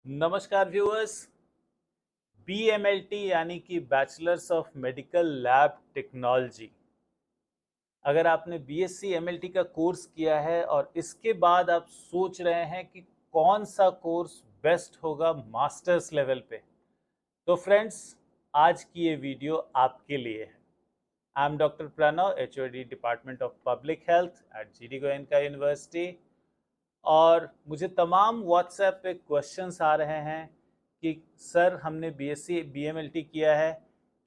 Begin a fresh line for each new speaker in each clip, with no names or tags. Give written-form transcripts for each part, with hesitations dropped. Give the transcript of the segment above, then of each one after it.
नमस्कार viewers. BMLT यानी कि bachelors of medical lab technology. अगर आपने बीएससी एमएलटी का कोर्स किया है और इसके बाद आप सोच रहे हैं कि कौन सा कोर्स बेस्ट होगा मास्टर्स लेवल पे, तो फ्रेंड्स, आज की ये वीडियो आपके लिए है। I am doctor Pranav, HOD department of public health at GD Goenka university. और मुझे तमाम व्हाट्सएप पे क्वेश्चंस आ रहे हैं कि सर, हमने बीएससी बीएमएलटी किया है,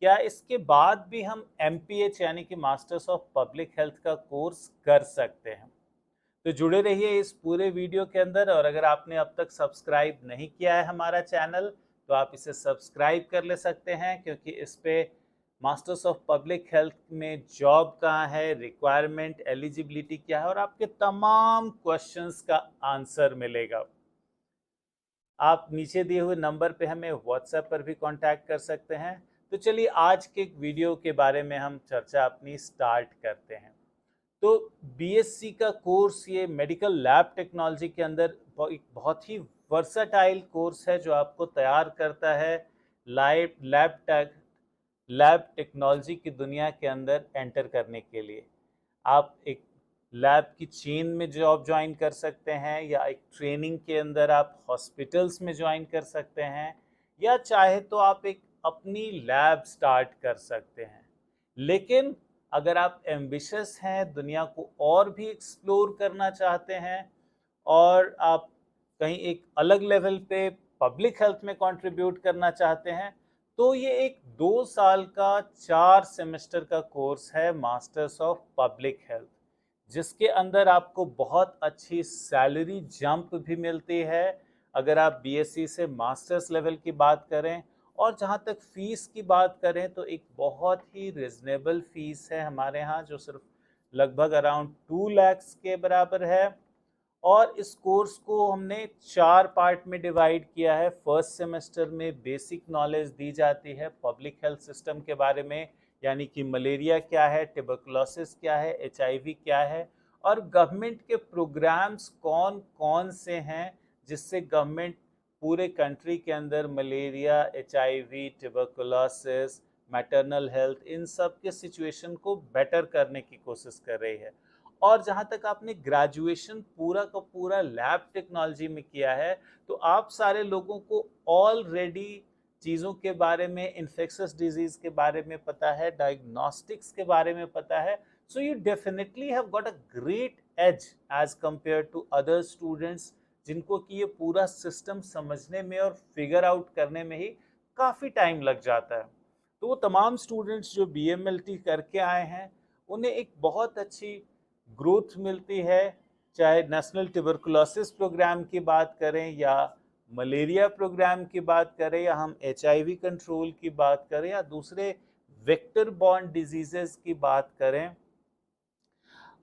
क्या इसके बाद भी हम एमपीएच यानी कि मास्टर्स ऑफ पब्लिक हेल्थ का कोर्स कर सकते हैं? तो जुड़े रहिए इस पूरे वीडियो के अंदर। और अगर आपने अब तक सब्सक्राइब नहीं किया है हमारा चैनल, तो आप इसे सब्सक्राइब कर ले सकते हैं, क्योंकि इस पे मास्टर्स ऑफ पब्लिक हेल्थ में जॉब कहाँ है, रिक्वायरमेंट, एलिजिबिलिटी क्या है, और आपके तमाम क्वेश्चंस का आंसर मिलेगा। आप नीचे दिए हुए नंबर पे हमें व्हाट्सएप पर भी कांटेक्ट कर सकते हैं। तो चलिए आज के वीडियो के बारे में हम चर्चा अपनी स्टार्ट करते हैं। तो बीएससी का कोर्स, ये मेडिकल लैब टेक्नोलॉजी के अंदर एक बहुत ही वर्सटाइल कोर्स है, जो आपको तैयार करता है लाइव लैब टेक्नोलॉजी की दुनिया के अंदर एंटर करने के लिए। आप एक लैब की चेन में जॉब ज्वाइन कर सकते हैं, या एक ट्रेनिंग के अंदर आप हॉस्पिटल्स में ज्वाइन कर सकते हैं, या चाहे तो आप एक अपनी लैब स्टार्ट कर सकते हैं। लेकिन अगर आप एम्बिशियस हैं, दुनिया को और भी एक्सप्लोर करना चाहते हैं, और आप कहीं एक अलग लेवल पे पब्लिक हेल्थ में कंट्रीब्यूट करना चाहते हैं, तो ये एक 2 साल का 4 सेमेस्टर का कोर्स है, मास्टर्स ऑफ पब्लिक हेल्थ, जिसके अंदर आपको बहुत अच्छी सैलरी जंप भी मिलती है अगर आप बीएससी से मास्टर्स लेवल की बात करें। और जहाँ तक फीस की बात करें, तो एक बहुत ही रिजनेबल फीस है हमारे यहाँ, जो सिर्फ लगभग अराउंड 2 लाख के बराबर है। और इस कोर्स को हमने 4 पार्ट में डिवाइड किया है। फर्स्ट सेमेस्टर में बेसिक नॉलेज दी जाती है पब्लिक हेल्थ सिस्टम के बारे में, यानी कि मलेरिया क्या है, ट्यूबरकुलोसिस क्या है, एचआईवी क्या है, और गवर्नमेंट के प्रोग्राम्स कौन कौन से हैं जिससे गवर्नमेंट पूरे कंट्री के अंदर malaria, HIV, tuberculosis, maternal health, इन सब के सिचुएशन को बेटर करने की कोशिश कर रही है। और जहाँ तक आपने ग्रेजुएशन पूरा का पूरा लैब टेक्नोलॉजी में किया है, तो आप सारे लोगों को ऑलरेडी चीज़ों के बारे में, इन्फेक्शस डिजीज के बारे में पता है, डायग्नोस्टिक्स के बारे में पता है। So you definitely have got a great edge edge compare to other students, जिनको कि ये पूरा सिस्टम समझने में और फिगर आउट करने में ही काफ़ी टाइम लग जाता है। तो वो तमाम स्टूडेंट्स जो बीएमएलटी करके आए हैं, उन्हें एक बहुत अच्छी ग्रोथ मिलती है। चाहे नेशनल ट्यूबरकुलोसिस प्रोग्राम की बात करें, या मलेरिया प्रोग्राम की बात करें, या हम एचआईवी कंट्रोल की बात करें, या दूसरे वेक्टर बॉर्न डिजीजेस की बात करें।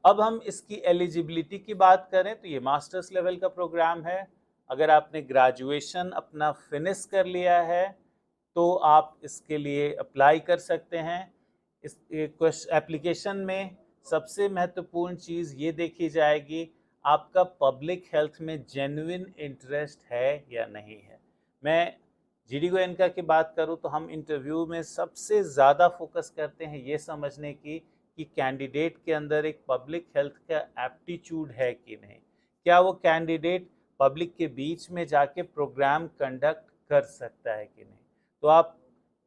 अब हम इसकी एलिजिबिलिटी की बात करें, तो ये मास्टर्स लेवल का प्रोग्राम है। अगर आपने ग्रेजुएशन अपना फिनिश कर लिया है, तो आप इसके लिए अप्लाई कर सकते हैं। इस एप्लीकेशन में सबसे महत्वपूर्ण चीज़ ये देखी जाएगी, आपका पब्लिक हेल्थ में जेन्युइन इंटरेस्ट है या नहीं है। मैं जीडी गोयनका की बात करूँ, तो हम इंटरव्यू में सबसे ज़्यादा फोकस करते हैं ये समझने की कि कैंडिडेट के अंदर एक पब्लिक हेल्थ का एप्टीट्यूड है कि नहीं, क्या वो कैंडिडेट पब्लिक के बीच में जाके प्रोग्राम कंडक्ट कर सकता है कि नहीं। तो आप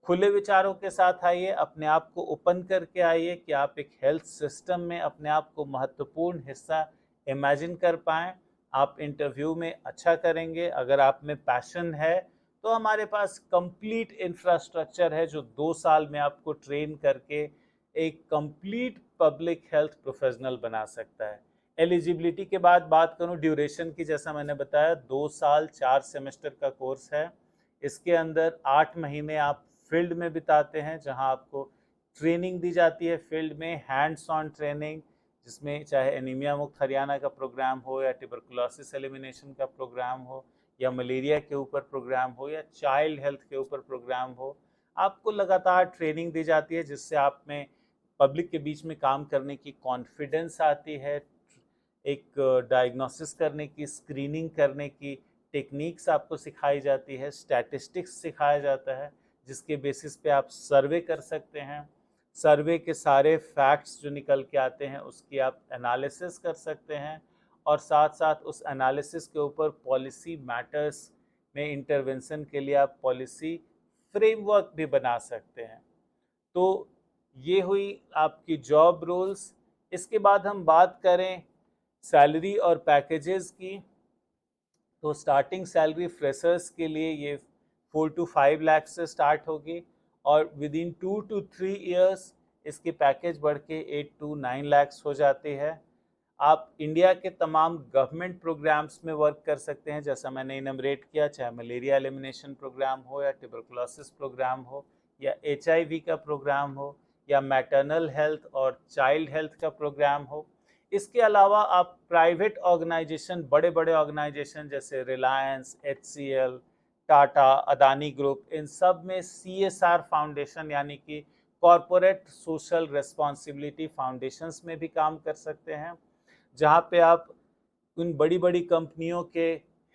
खुले विचारों के साथ आइए, अपने आप को ओपन करके आइए कि आप एक हेल्थ सिस्टम में अपने आप को महत्वपूर्ण हिस्सा इमेजिन कर पाएँ। आप इंटरव्यू में अच्छा करेंगे। अगर आप में पैशन है, तो हमारे पास कंप्लीट इंफ्रास्ट्रक्चर है, जो 2 साल में आपको ट्रेन करके एक कंप्लीट पब्लिक हेल्थ प्रोफेशनल बना सकता है। एलिजिबिलिटी के बाद बात करूं ड्यूरेशन की, जैसा मैंने बताया 2 साल 4 सेमेस्टर का कोर्स है। इसके अंदर 8 महीने आप फील्ड में बिताते हैं, जहां आपको ट्रेनिंग दी जाती है फील्ड में, हैंड्स ऑन ट्रेनिंग, जिसमें चाहे एनीमिया मुक्त हरियाणा का प्रोग्राम हो, या ट्यूबरकुलोसिस एलिमिनेशन का प्रोग्राम हो, या मलेरिया के ऊपर प्रोग्राम हो, या चाइल्ड हेल्थ के ऊपर प्रोग्राम हो। आपको लगातार ट्रेनिंग दी जाती है, जिससे आप में पब्लिक के बीच में काम करने की कॉन्फिडेंस आती है, एक डायग्नोसिस करने की, स्क्रीनिंग करने की टेक्निक्स आपको सिखाई जाती है, स्टैटिस्टिक्स सिखाया जाता है, जिसके बेसिस पे आप सर्वे कर सकते हैं। सर्वे के सारे फैक्ट्स जो निकल के आते हैं उसकी आप एनालिसिस कर सकते हैं, और साथ साथ उस एनालिसिस के ऊपर पॉलिसी मैटर्स में इंटरवेंशन के लिए आप पॉलिसी फ्रेमवर्क भी बना सकते हैं। तो ये हुई आपकी जॉब रोल्स। इसके बाद हम बात करें सैलरी और पैकेजेस की, तो स्टार्टिंग सैलरी फ्रेशर्स के लिए ये 4 to 5 लाख से स्टार्ट होगी, और विद इन 2 to 3 इयर्स इसके पैकेज बढ़ के 8 to 9 लाख हो जाती है। आप इंडिया के तमाम गवर्नमेंट प्रोग्राम्स में वर्क कर सकते हैं, जैसा मैंने इनमरेट किया, चाहे मलेरिया एलिमिनेशन प्रोग्राम हो, या ट्यूबरकुलोसिस प्रोग्राम हो, या HIV का प्रोग्राम हो, या मैटरनल हेल्थ और चाइल्ड हेल्थ का प्रोग्राम हो। इसके अलावा आप प्राइवेट ऑर्गेनाइजेशन, बड़े बड़े ऑर्गेनाइजेशन जैसे रिलायंस, HCL, टाटा, अदानी ग्रुप, इन सब में CSR फाउंडेशन यानी कि कॉरपोरेट सोशल रिस्पॉन्सिबिलिटी फाउंडेशंस में भी काम कर सकते हैं, जहाँ पे आप उन बड़ी बड़ी कंपनियों के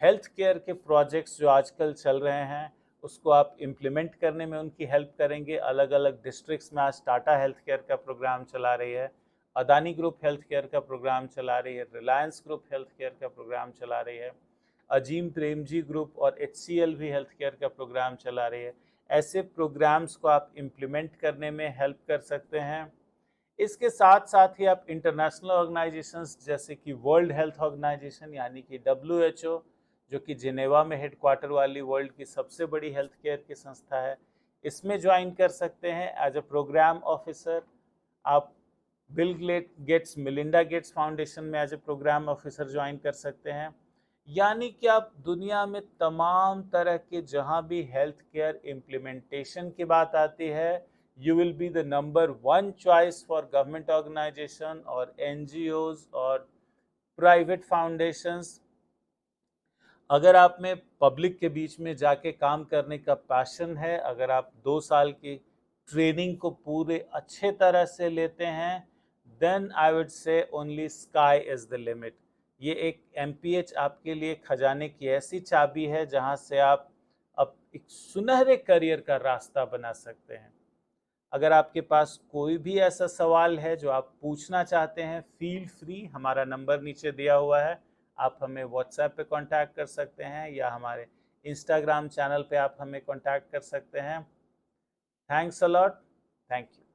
हेल्थ केयर के प्रोजेक्ट्स जो आजकल चल रहे हैं उसको आप इम्प्लीमेंट करने में उनकी हेल्प करेंगे। अलग अलग डिस्ट्रिक्ट्स में आज टाटा हेल्थ केयर का प्रोग्राम चला रही है, अदानी ग्रुप हेल्थ केयर का प्रोग्राम चला रही है, रिलायंस ग्रुप हेल्थ केयर का प्रोग्राम चला रही है, अजीम प्रेमजी ग्रुप और HCL भी हेल्थ केयर का प्रोग्राम चला रही है। ऐसे प्रोग्राम्स को आप इम्प्लीमेंट करने में हेल्प कर सकते हैं। इसके साथ साथ ही आप इंटरनेशनल ऑर्गेनाइजेशंस जैसे कि वर्ल्ड हेल्थ ऑर्गेनाइजेशन यानी कि WHO, जो कि जिनेवा में हेडक्वार्टर वाली वर्ल्ड की सबसे बड़ी हेल्थ केयर की संस्था है, इसमें ज्वाइन कर सकते हैं एज अ प्रोग्राम ऑफिसर। आप Bill Gates, Melinda Gates foundation में as a program officer join कर सकते हैं। यानी कि आप दुनिया में तमाम तरह के जहां भी हेल्थ केयर इम्प्लीमेंटेशन की बात आती है, you will be the number 1 choice for government organization और NGOs और private foundations। अगर आप में पब्लिक के बीच में जाके काम करने का पैशन है, अगर आप 2 साल की ट्रेनिंग को पूरे अच्छे तरह से लेते हैं, then I would say only sky is the limit. ये एक MPH आपके लिए खजाने की ऐसी चाबी है जहां से आप अब एक सुनहरे करियर का रास्ता बना सकते हैं। अगर आपके पास कोई भी ऐसा सवाल है जो आप पूछना चाहते हैं, फील फ्री, हमारा नंबर नीचे दिया हुआ है, आप हमें व्हाट्सएप पे कांटेक्ट कर सकते हैं, या हमारे इंस्टाग्राम चैनल पे आप हमें कांटेक्ट कर सकते हैं। Thanks a lot, thank you.